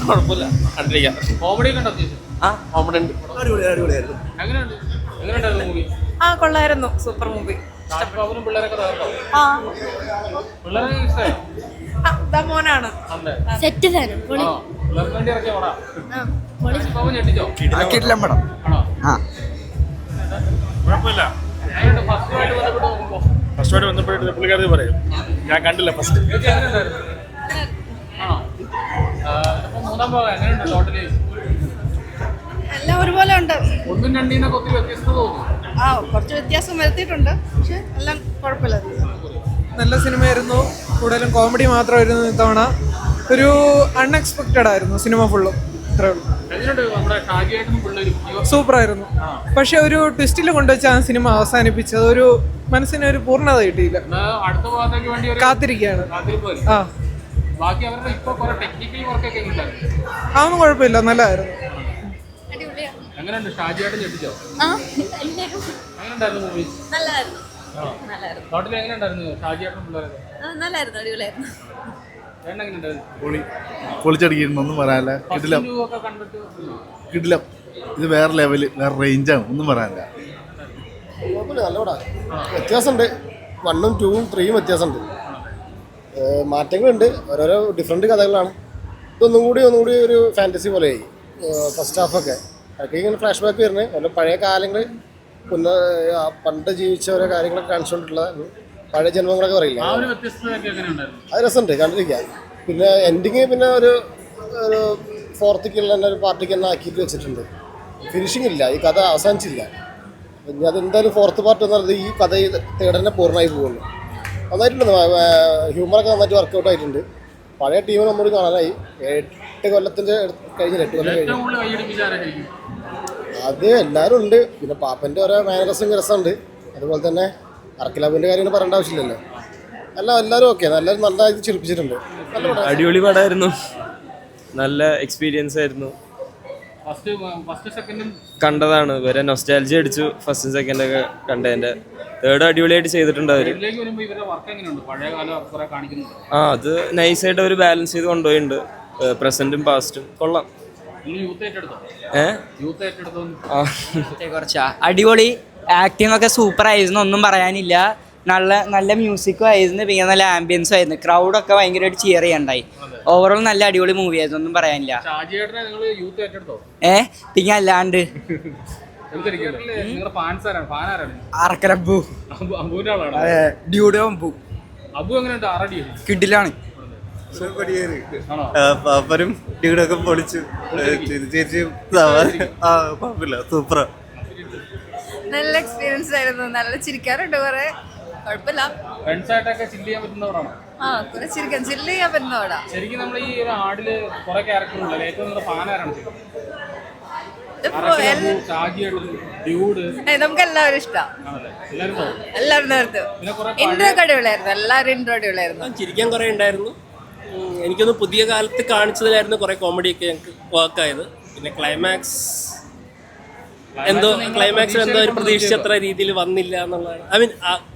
കുഴപ്പമില്ല, കണ്ടിരിക്കാം. കോമഡി ഒക്കെ ഉണ്ടോ അത്യാവശ്യം? ആ, കോമഡി ഉണ്ട്. അടിപൊളിയായിരുന്നു. എങ്ങനെയുണ്ടായിരുന്നു മൂവി? കൊള്ളായിരുന്നു. Super movie. ഷാജി പിള്ളേരൊക്കെ തകർത്തോ? പിള്ളേരെ ഇഷ്ടമായോ? മോനാണ്. സെറ്റ് സാധനം പിള്ളേർക്ക് വേണ്ടി ഇറക്കിയ പടം ഞെട്ടിച്ചോ? കിടിലം പടം. ആണോ? കുഴപ്പമില്ല. ഫസ്റ്റുമായിട്ട് ബന്ധപ്പെട്ട് പുള്ളിക്കാരത് പറയും. ഞാൻ കണ്ടില്ല ഫസ്റ്റ്. ആണോ? മൂന്നാം ഭാഗം എങ്ങനെയുണ്ട് ടോട്ടലി? എല്ലാം ഒരുപോലെ ഉണ്ട്. ഒന്നും രണ്ടീന്നൊക്കെ ഒത്തിരി വ്യത്യസ്തത തോന്നുന്നു. കുറച്ച് വ്യത്യാസം വരുത്തിയിട്ടുണ്ട്, പക്ഷെ എല്ലാം കുഴപ്പമില്ല. നല്ല സിനിമയായിരുന്നു. കൂടുതലും കോമഡി മാത്രമായിരുന്നു ഇത്തവണ. ഒരു അൺഎക്സ്പെക്റ്റഡ് ആയിരുന്നു സിനിമ ഫുള്ളും. ഇത്രേ ഉള്ളൂ. സൂപ്പറായിരുന്നു. പക്ഷെ ഒരു ട്വിസ്റ്റിൽ കൊണ്ടുവച്ച ആ സിനിമ അവസാനിപ്പിച്ചത് ഒരു മനസ്സിന് ഒരു പൂർണ്ണത കിട്ടിയില്ല. കാത്തിരിക്കുകയാണ്. അതൊന്നും കുഴപ്പമില്ല, നല്ലതായിരുന്നു. പൊളിച്ചടിക്കുന്നു, ഒന്നും പറയാനില്ല. കിടിലം. ഇത് വേറെ ലെവല്, വേറെ റേഞ്ചാണ്, ഒന്നും പറയാനില്ല. നല്ല പടാ. വ്യത്യാസമുണ്ട്. 1ഉം 2ഉം 3ഉം വ്യത്യാസമുണ്ട്. മാറ്റങ്ങളുണ്ട്. ഓരോരോ ഡിഫറെൻറ്റ് കഥകളാണ്. ഇതൊന്നും കൂടി ഒരു ഫാൻറ്റസി പോലെയായി ഫസ്റ്റ് ഹാഫൊക്കെ. അതൊക്കെ ഇങ്ങനെ ഫ്ലാഷ് ബാക്ക് വരുന്നത് ഓരോ പഴയ കാലങ്ങൾ, പണ്ട് ജീവിച്ച ഓരോ കാര്യങ്ങളൊക്കെ കാണിച്ചുകൊണ്ടുള്ള പഴയ ജന്മങ്ങളൊക്കെ പറയില്ല. അത് രസമുണ്ട് കണ്ടിരിക്കാൻ. പിന്നെ എൻഡിങ് പിന്നെ ഒരു ഫോർത്തിക്കുള്ള തന്നെ ഒരു പാർട്ടിക്ക് തന്നെ ആക്കിയിട്ട് വെച്ചിട്ടുണ്ട്. ഫിനിഷിംഗ് ഇല്ല, ഈ കഥ അവസാനിച്ചില്ല. ഇനി അതെന്തായാലും ഫോർത്ത് പാർട്ട് എന്ന് പറയുന്നത് ഈ കഥ തേർഡ് തന്നെ പൂർണ്ണമായി പോകുന്നു. നന്നായിട്ടുണ്ട്. ഹ്യൂമറൊക്കെ നന്നായിട്ട് വർക്കൗട്ട് ആയിട്ടുണ്ട്. പഴയ ടീമിനെ ഒന്നുകൂടി കാണാനായി. 8 കൊല്ലത്തിൻ്റെ കഴിഞ്ഞില്ല, 8 കൊല്ലം കഴിഞ്ഞു. അത് എല്ലാവരും ഉണ്ട്. പിന്നെ പാപ്പൻ്റെ ഓരോ മാനറസും രസമുണ്ട്. അതുപോലെ തന്നെ അർക്കിലാബിൻ്റെ കാര്യം പറയേണ്ട ആവശ്യമില്ലല്ലോ. എല്ലാവരും ഓക്കെ, നല്ലതായിട്ട് ചിരിപ്പിച്ചിട്ടുണ്ട്. അടിപൊളി പടമായിരുന്നു. നല്ല എക്സ്പീരിയൻസ് ആയിരുന്നു. കണ്ടതാണ്, വരെ നൊസ്റ്റാൾജി അടിച്ചു. ഫസ്റ്റും സെക്കൻഡ് ഒക്കെ കണ്ടതിന്റെ. തേർഡ് അടിപൊളിയായിട്ട് ചെയ്തിട്ടുണ്ട് അവര്. അത് നൈസായിട്ട് അവർ ബാലൻസ് ചെയ്ത് കൊണ്ടുപോയിട്ടുണ്ട്. പ്രസന്റും പാസ്റ്റും കൊള്ളാം. കുറച്ചാ അടിപൊളി. ആക്ടിങ് ഒക്കെ സൂപ്പർ ആയിരുന്നു, ഒന്നും പറയാനില്ല. നല്ല മ്യൂസിക്കും ആയിരുന്നു, പിന്നെ നല്ല ആംബിയൻസും ആയിരുന്നു. ക്രൗഡൊക്കെ ഭയങ്കരമായിട്ട് ചിയർ ചെയ്യണ്ടായി. ഓവറോൾ നല്ല അടിപൊളി മൂവി ആയിരുന്നു, ഒന്നും പറയാനില്ല. പിന്നെ അല്ലാണ്ട് കിഡിലാണ്. പാപ്പനും ഡ്യൂഡൊക്കെ പൊളിച്ചു. സൂപ്പർ. നല്ല എക്സ്പീരിയൻസ് ആയിരുന്നു. നല്ല ചിരിക്കാറുണ്ട്. കുറെ കുഴപ്പമില്ല. കുറെ ചില്ല് ചെയ്യാൻ പറ്റുന്ന പടാ. ശരിക്കും നമ്മൾ ഈ ഒരു ആടില് കുറെ ക്യാരക്ടറുണ്ടല്ലോ, ഏറ്റവും നല്ല ഫാൻ ആരാണ്? നമുക്ക് എല്ലാവരും ഇഷ്ടം. എല്ലാവരും നേരത്തെ ഇൻട്രോ അടിപൊളിയായിരുന്നു. എല്ലാവരും ഇൻട്രോ അടിപൊളിയായിരുന്നു. ചിരിക്കാൻ കുറെ ഉണ്ടായിരുന്നു. എനിക്കൊന്ന് പുതിയ കാലത്ത് കാണിച്ചതിലായിരുന്നു കുറെ കോമഡിയൊക്കെ ഞങ്ങൾക്ക് വർക്കായത്. പിന്നെ ക്ലൈമാക്സിൽ എന്തോ ഒരു പ്രതീക്ഷിച്ചത്ര രീതിയിൽ വന്നില്ല എന്നുള്ളതാണ്. ഐ മീൻ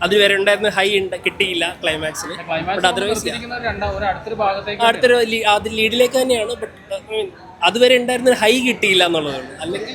അതുവരെ ഉണ്ടായിരുന്ന ഹൈ കിട്ടിയില്ല ക്ലൈമാക്സിൽ. ബട്ട് അതർവൈസ് അടുത്തൊരു അത് ലീഡിലേക്ക് തന്നെയാണ്. ബട്ട് അതുവരെ ഉണ്ടായിരുന്ന ഹൈ കിട്ടിയില്ല എന്നുള്ളതാണ്. അല്ലെങ്കിൽ